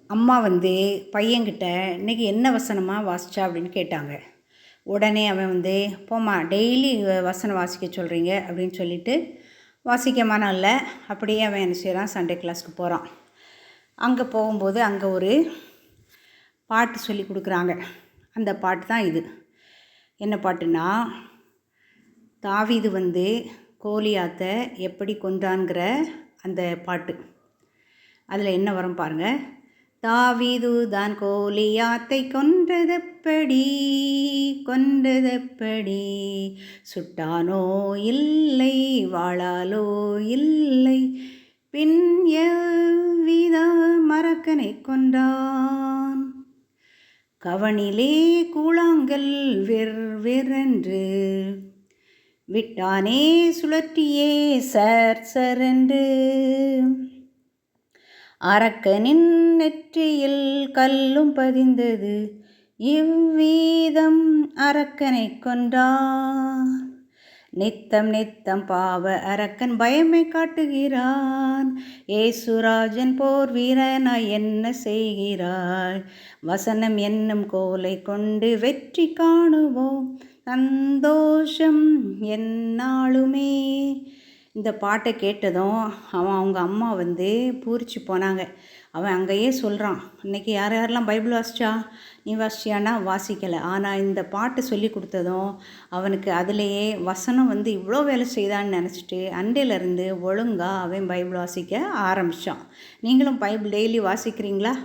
அம்மா பையன்கிட்ட இன்றைக்கி என்ன வசனமாக வாசிச்சா அப்படின்னு கேட்டாங்க. உடனே அவன் போம்மா டெய்லி வசனம் வாசிக்க சொல்கிறீங்க அப்படின்னு சொல்லிட்டு வாசிக்க மனம் இல்லை. அப்படியே அவன் என்ன செய்கிறான், சண்டே கிளாஸ்க்கு போகிறான். அங்கே போகும்போது அங்கே ஒரு பாட்டு சொல்லி கொடுக்குறாங்க. அந்த பாட்டு தான் இது. என்ன பாட்டுன்னா, தாவீது கோலியாத்தை எப்படி கொன்றான்கிற அந்த பாட்டு. அதில் என்ன வரும் பாருங்கள். தாவீது தான் கோலியாத்தை கொன்றதப்படி சுட்டானோ இல்லை, வாழாலோ இல்லை, பின் எவ்வித மரக்கனை கொண்டான், கவனிலே கூழாங்கல் வெறென்று விட்டானே சுழற்றியே சரென்று, அரக்கனின் நெற்றியில் கல்லும் பதிந்தது, இவ்வீதம் அரக்கனை கொன்றான், நித்தம் பாவ அரக்கன் பயமை காட்டுகிறான், ஏசுராஜன் போர் வீரனாய் என்ன செய்கிறாய், வசனம் என்னும் கோலை கொண்டு வெற்றி காணுவோம், சந்தோஷம் எந்நாளுமே. இந்த பாட்டை கேட்டதும் அவங்க அம்மா பூரிச்சு போனாங்க. அவன் அங்கேயே சொல்கிறான், இன்றைக்கி யாரெல்லாம் பைபிள் வாசிச்சா, நீ வாசிச்சியானா வாசிக்கலை, ஆனால் இந்த பாட்டு சொல்லி கொடுத்ததும் அவனுக்கு அதிலேயே வசனம் இவ்வளோ வேலை செய்தான்னு நினச்சிட்டு அண்டையிலேருந்து ஒழுங்காக அவன் பைபிள் வாசிக்க ஆரம்பித்தான். நீங்களும் பைபிள் டெய்லி வாசிக்கிறீங்களா?